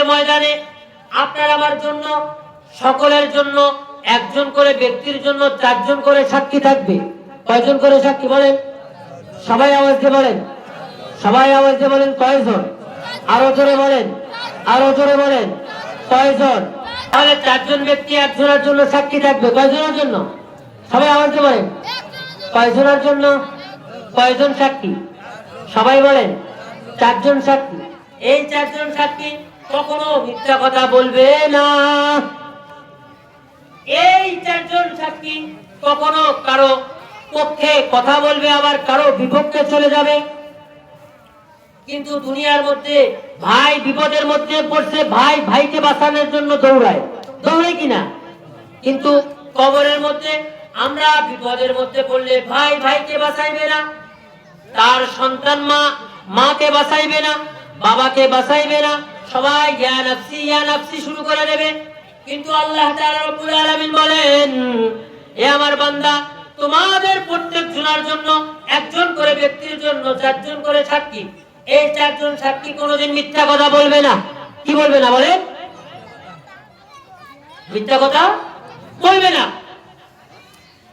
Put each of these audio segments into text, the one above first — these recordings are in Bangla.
ময়দানে আপনার আমার জন্য, সকলের জন্য একজন করে ব্যক্তির জন্য চারজন করে সাক্ষী থাকবে। কয়জন করে সাক্ষী বলেন? সবাই আওয়াজ দিয়ে বলেন, সবাই আওয়াজ দিয়ে বলেন কয়জন? আরো জোরে বলেন, আরো জোরে বলেন কয়জন? তাহলে চারজন ব্যক্তি একজনের জন্য সাক্ষী থাকবে। কয়জনের জন্য? সবাই আওয়াজ দিয়ে বলেন কয়জনের জন্য? কয়জন সাক্ষী? সবাই বলেন চারজন সাক্ষী। এই চারজন সাক্ষী কখনো মিথ্যা কথা বলবে না। এই চারজন সাক্ষী কখনো কারো পক্ষে কথা বলবে, আবার কারো বিপক্ষে চলে যাবে। কিন্তু দুনিয়ার মধ্যে ভাই বিপদের মধ্যে পড়ছে, ভাই ভাইকে বাঁচানোর জন্য দৌড়ায়, দৌড়ে কিনা? কিন্তু কবরের মধ্যে আমরা বিপদের মধ্যে পড়লে ভাই ভাইকে বাঁচাইবে না, তার সন্তান মা মাকে বাঁচাইবে না, বাবাকে বাঁচাইবে না, সবাই ইয়া নাফসি শুরু করে দেবে। কিন্তু আল্লাহ তাআলা রব্বুল আলামিন বলেন, এ আমার বান্দা, তোমাদের প্রত্যেক জনের জন্য একজন করে ব্যক্তির জন্য চারজন করে সাক্ষী। এই চারজন সাক্ষী কোনোদিন মিথ্যা কথা বলবে না। কি বলবে না বলে? মিথ্যা কথা বলবে না।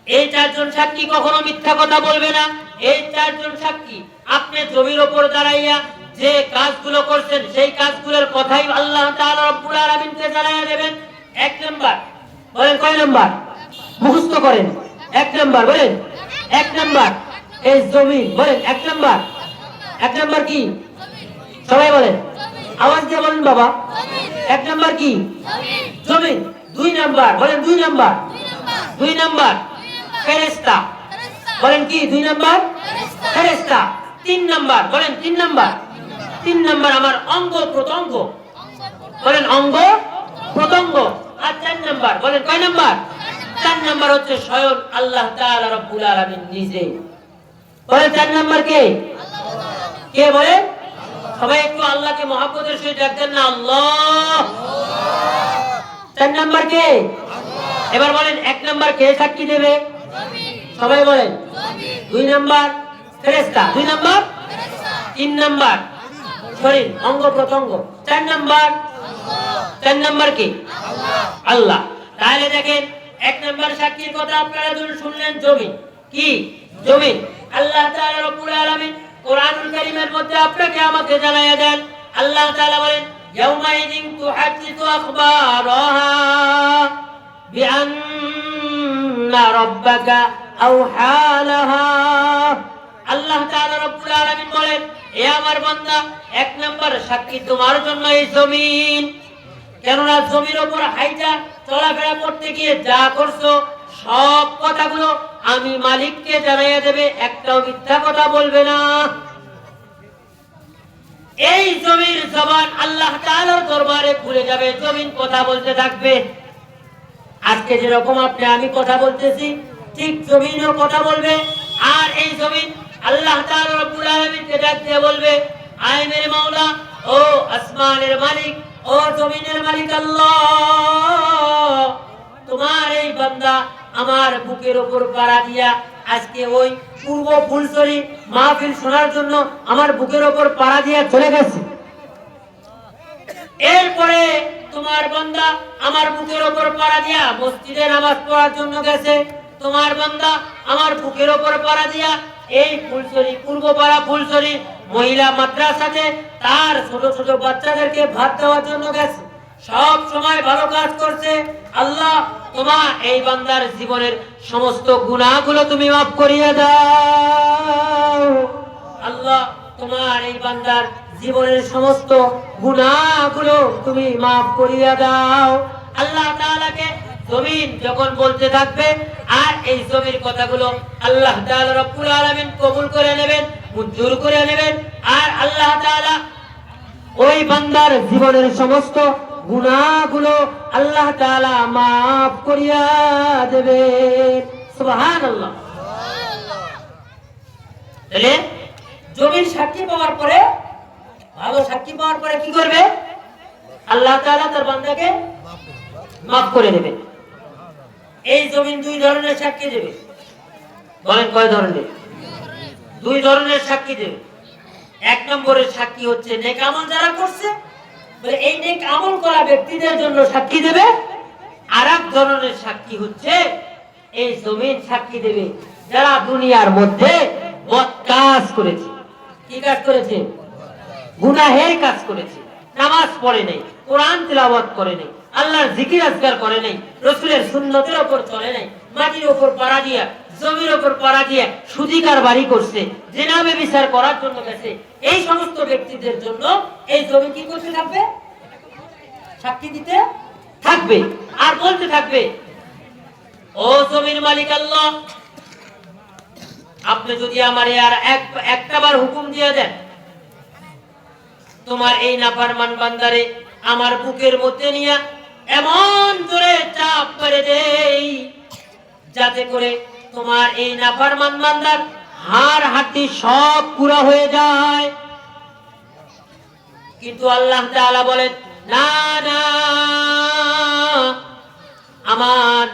এই চারজন সাক্ষী কখনো মিথ্যা কথা বলবে না। এই চারজন সাক্ষী আপনি জমির উপর দাঁড়াইয়া যে কাজগুলো করছেন সেই কাজগুলোর কথাই আল্লাহ তাআলা রব্বুল আলামিনকে জানাইয়া দেবেন। এক নাম্বার বলেন, কয় নাম্বার? মুখস্থ করেন। এক নাম্বার বলেন, এক নাম্বার এই জমিন। বলেন এক নাম্বার। এক নাম্বার কি? সবাই বলেন, আওয়াজ দিয়ে বলেন বাবা। এক নাম্বার কি? জমিন। দুই নাম্বার বলেন, দুই নাম্বার। দুই নাম্বার ফেরেশতা। বলেন কি? দুই নাম্বার ফেরেশতা। তিন নাম্বার বলেন, তিন নাম্বার। তিন নাম্বার আমার অঙ্গ প্রত্যঙ্গ। বলেন অঙ্গ প্রত্যঙ্গ। আর চার নাম্বার বলেন, কয় নাম্বার? চার নাম্বার হচ্ছে স্বয়ং আল্লাহ তাআলা রব্বুল আলামিন নিজে। বলেন চার নাম্বার কে? কে বলেন? সবাই একটু আল্লাহকে মহব্বতের সহিত ডাকতেন না, আল্লাহ। চার নাম্বার কে? এবার বলেন এক নাম্বার কে সাক্ষী দেবে? সবাই বলেন দুই নাম্বার ফেরেশতা। দুই নাম্বার, তিন নাম্বার শরীর অঙ্গ প্রত্যঙ্গ, চার নাম্বার। চার নাম্বার কি? আল্লাহ। তাহলে দেখেন, এক নাম্বার সাক্ষীর কথা আপনারা যখন শুনলেন জমিন। কি? জমিন। আল্লাহ তাআলা রব্বুল আলামিন কোরআনুল কারীমের মধ্যে আপনাকে আমাকে জানাইয়া দেন। আল্লাহ তাআলা বলেন, ইয়াউমাইযিন তুহাদ্দিসু আখবারাহা বিআন্না রাব্বাকা আওহা লাহা। আল্লাহ তাআলা রব্বুল আলামিন বলেন, এ আমার বান্দা, এক নাম্বার সাক্ষী তোমার জন্য এই জমিন। কেননা জমির উপর হাইটা চলাফেরা করতে গিয়ে যা করছো সব কথাগুলো আমি মালিককে জানাইয়া দেবে, একটাও মিথ্যা কথা বলবে না। এই জমির জবান আল্লাহ তাআলার দরবারে খুলে যাবে, জমিন কথা বলতে থাকবে। আজকে যেরকম আপনি আমি কথা বলতেছি, ঠিক জমিনও কথা বলবে। আর এই জমিন আল্লাহ তাআলা রব্বুল আলামিনকে ডাক দিয়ে বলবে, আয় মেরে মাওলা, ও আসমানের মালিক, ও জমিনের মালিক আল্লাহ, তোমার এই বান্দা আমার বুকের উপর পাড়া দিয়া আজকে ওই পূর্ব ফুলছড়ি মাহফিল শোনার জন্য আমার বুকের উপর পাড়া দিয়া চলে গেছে। এরপরে তোমার বান্দা আমার বুকের উপর পাড়া দিয়া মসজিদে নামাজ পড়ার জন্য গেছে। তোমার বান্দা আমার বুকের উপর পাড়া দিয়া এই ফুলছড়ি পূর্বপাড়া ফুলছড়ি মহিলা মাদ্রাসাতে তার ছোট ছোট বাচ্চাদেরকে ভাত দেওয়ার জন্য গেছে। সব সময় ভালো কাজ করছে। আল্লাহ, তোমার এই বান্দার জীবনের সমস্ত গুনাহগুলো তুমি মাফ করিয়ে দাও। আল্লাহ, তোমার এই বান্দার জীবনের সমস্ত গুনাহগুলো তুমি মাফ করিয়ে দাও। আল্লাহ তাআলাকে জমিন যখন বলতে থাকবে, আর এই জমির কথাগুলো আল্লাহ তাআলা রব্বুল আলামিন কবুল করে নেবেন, মঞ্জুর করে নেবেন। আর আল্লাহ তাআলা ওই বান্দার জীবনের সমস্ত গুনাহগুলো আল্লাহ তাআলা মাফ করিয়া দেবে। সুবহানাল্লাহ। তাহলে জমির সাক্ষী পাওয়ার পরে, ভালো সাক্ষী পাওয়ার পরে কি করবে? আল্লাহ তাআলা তার বান্দাকে মাফ করে দেবে। এই জমিন দুই ধরনের সাক্ষী দেবে। বলেন কয় ধরনের? দুই ধরনের সাক্ষী দেবে। এক নম্বরের সাক্ষী হচ্ছে নেক আমল যারা করছে, বলে এই নেক আমল করা ব্যক্তিদের জন্য সাক্ষী দেবে। আর এক ধরনের সাক্ষী হচ্ছে এই জমিন সাক্ষী দেবে যারা দুনিয়ার মধ্যে বদ কাজ করেছে। কি কাজ করেছে? গুনাহের কাজ করেছে। নামাজ পড়ে নাই, কোরআন তিলাওয়াত করে নাই, আল্লাহর জিকির আজকার করে নাই, রাসূলের সুন্নতের উপর চলে নাই, মাটির উপর পাড়া দিয়া, জমির উপর পাড়া দিয়া সুদি কারবারি করছে, জিনা ব্যভিচার করার জন্য গেছে। এই সমস্ত ব্যক্তিদের জন্য এই জমি কি করতে থাকবে? সাক্ষী দিতে থাকবে আর বলতে থাকবে, ও জমির মালিক আল্লাহ, আপনি যদি আমার আর একটাবার হুকুম দিয়ে দেন, তোমার এই নাফরমান বান্দারে আমার বুকের মধ্যে নিয়ে এমন জোরে চাপ করে দেই যাতে করে তোমার এই নাফরমান বান্দার হাড় হাড্ডি সব পুরা হয়ে যায়। কিন্তু আল্লাহ তাআলা বলেন, না না, আমার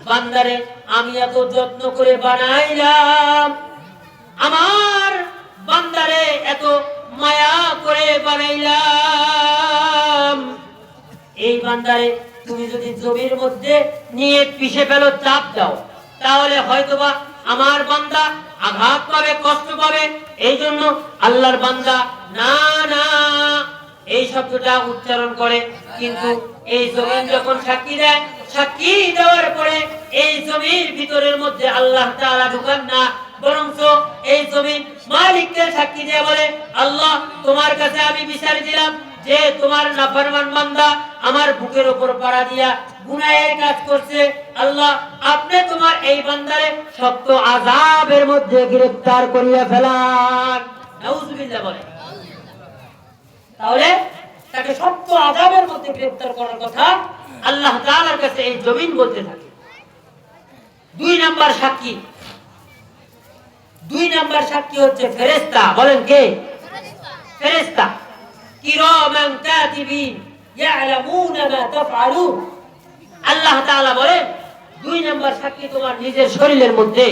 বান্দারে আমি এত যত্ন করে বানাইলাম, আমার বান্দারে এত মায়া করে বানাইলাম, এই বান্দারে তুমি যদি জমির মধ্যে নিয়ে পিষে ফেলো, চাপ দাও, তাহলে হয়তোবা আমার বান্দা আঘাত পাবে, কষ্ট পাবে। এই জন্য আল্লাহর বান্দা না না এই শব্দটা উচ্চারণ করে। কিন্তু এই জমিন যখন সাক্ষী দেয়, সাক্ষী দেওয়ার পরে এই জমির ভিতরের মধ্যে আল্লাহ তাআলা ঢুকান না, বরঞ্চ এই জমিন মালিককে সাক্ষী দিয়ে বলে, আল্লাহ তোমার কাছে আমি বিচার দিলাম যে তোমার নাফরমান বান্দা আমার বুকের উপর পাড়া দিয়া গুনাহের কাজ করছে, আল্লাহ আপনি তোমার এই বান্দারে শক্ত আযাবের মধ্যে গ্রেফতার করিয়া ফেলান। নাউজুবিল্লাহ বলে। তাহলে তাকে শক্ত আযাবের মধ্যে গ্রেফতার করার কথা আল্লাহ তাআলার কাছে এই জমিন বলতে থাকে। দুই নাম্বার সাক্ষী, দুই নাম্বার সাক্ষী হচ্ছে ফেরেশতা। বলেন কে? ফেরেশতা। কিরামান কাতিবিন ইয়ালামুনা মা তাফআলুন। আল্লাহ তাআলা বলেন, দুই নাম্বার সাক্ষী তোমার নিজের শরীরের মধ্যে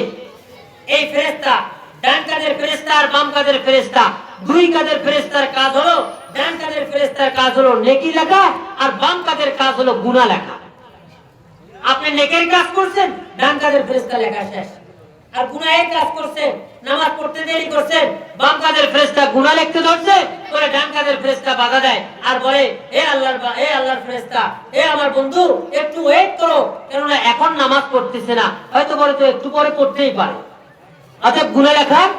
এই ফেরেশতা, ডান কাঁধের ফেরেশতা আর বাম কাঁধের ফেরেশতা, দুই কাঁধের ফেরেশতার কাজ হলো, ডান কাঁধের ফেরেশতার কাজ হলো নেকি লেখা আর বাম কাঁধের কাজ হলো গুনাহ লেখা। আপনি নেকের কাজ করছেন, ডান কাঁধের ফেরেশতা লেখা শেষ। আর গুনাহের কাজ করছেন, নামাজ পড়তে দেরি করছেন, বাম কাঁধের ফেরেশতা গুনাহ লিখতে ধরছে, পরে ডান কাঁধের ফেরেশতা বাধা দেয় আর বলে, হে আল্লাহর ফেরেশতা, হে আমার বন্ধু, একটু ওয়েট করো, কেননা এখন নামাজ পড়তেছে না, হয়তো পরে তো একটু পরে পড়তেই পারে, অতএব গুনাহ লেখার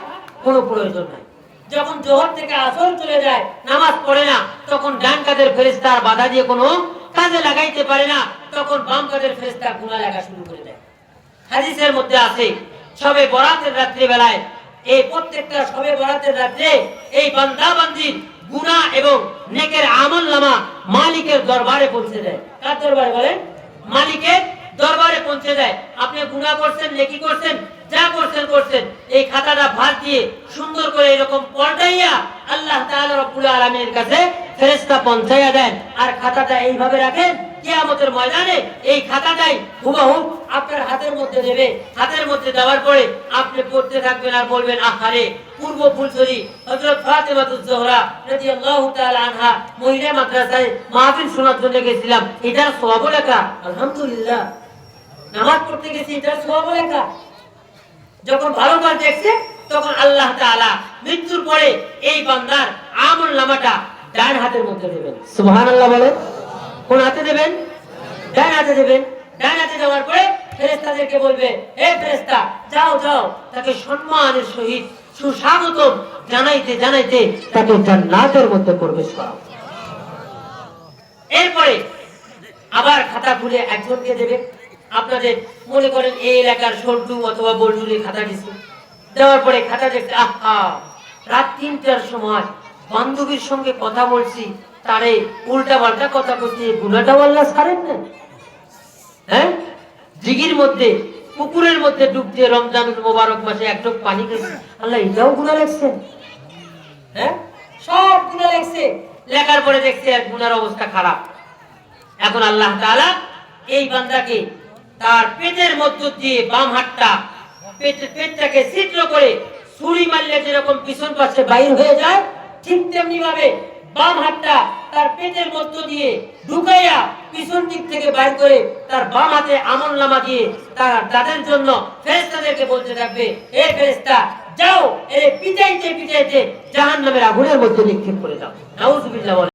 কোনো প্রয়োজন নাই। যখন জোহর থেকে আসর চলে যায়, নামাজ পড়ে না, তখন ডান কাঁধের ফেরেশতা আর বাধা দিয়ে কোনো কাজে লাগাইতে পারে না, তখন বাম কাঁধের ফেরেশতা গুনাহ লেখা শুরু করে দেয়। হাদিসের মধ্যে আছে, শবে বরাতের রাত্রি বেলায়, এই প্রত্যেকটা শবে বরাতের রাত্রে এই বান্দা বান্দির গুনাহ এবং নেকের আমলনামা মালিকের দরবারে পৌঁছে দেয়। কার দরবারে বলেন? মালিকের দরবারে পৌঁছে দেয়। আপনি গুনাহ করছেন, নেকি করছেন, যা করছেন, এই খাতাটা ভাঁজ দিয়ে সুন্দর করে এরকম পল্টাইয়া আল্লাহ তাআলা রব্বুল আলামিনের কাছে ফেরেশতা পৌঁছাইয়া দেন। আর খাতাটা এইভাবে রাখেন, কিয়ামতের ময়দানে এই খাতাটাই হুবহু আপনার হাতের মধ্যে দেবে। হাতের মধ্যে দেওয়ার পরে আপনি পড়তে থাকবেন আর বলবেন, আহারে, পূর্ব ফুলছড়ি হযরত ফাতেমাতুজ জোহরা রাদিয়াল্লাহু তাআলা আনহা মহিলা মাদ্রাসায় মাহফিল শোনার জন্য গেছিলাম, এটার সওয়াব লেখা, আলহামদুলিল্লাহ। নামাজ পড়তে গেছি, এটার সওয়াব লেখা। যখন ভালো কাজ দেখছে, তখন আল্লাহ তাআলা মৃত্যুর পরে এই বান্দার আমলনামাটা ডান হাতের মধ্যে দেবেন। সুবহানাল্লাহ বলেন। কোন হাতে দেবেন? ডান হাতে দেবেন। ডান হাতে দেওয়ার পরে ফেরেশতাদেরকে বলবে, হে ফেরেশতা, যাও যাও, তাকে সম্মানের সহিত সুস্বাগতম জানাইতে জানাইতে তাকে জান্নাতের মধ্যে প্রবেশ করাও। এরপরে আবার খাতা খুলে একজনকে দেবে। আপনাদের মনে করেন এই এলাকার সল্টু অথবা বল্টুরে খাতা দিছে, দেওয়ার পরে খাতা দেখতে, আহা, রাত ৩টার সময় বান্ধবীর সঙ্গে কথা বলছি, তারে উল্টা পাল্টা কথা বলছি, গুনাহটাও আল্লাহ ছাড়েন না। হ্যাঁ, দিঘির মধ্যে, পুকুরের মধ্যে ডুব দিয়ে রমজানুল মোবারক মাসে এক ঢোক পানি খেয়েছি, আল্লাহ এটাও গুনাহ লেখছেন। হ্যাঁ, সব গুনাহ লেখছে। লেখার পরে দেখছে এক গুনার অবস্থা খারাপ। এখন আল্লাহ তাআলা এই বান্দাকে তার পেটের মধ্য দিয়ে বাম হাতটা, পেটটাকে ছিদ্র করে ছুরি মারলে যেরকম পিছন পাশে বাইর হয়ে যায়, ঠিক তেমনি ভাবে বাম হাতটা তার পেটের মধ্য দিয়ে ঢুকাইয়া পিছন দিক থেকে বাইর করে তার বাম হাতে আমলনামা দিয়ে তাদের জন্য ফেরেশতাদেরকে বলতে থাকবে, এ ফেরেশতা যাও, এ পিটাইতে পিটাইতে জাহান্নামের আগুনের মধ্যে নিক্ষেপ করে দাও। নাউজুবিল্লাহ।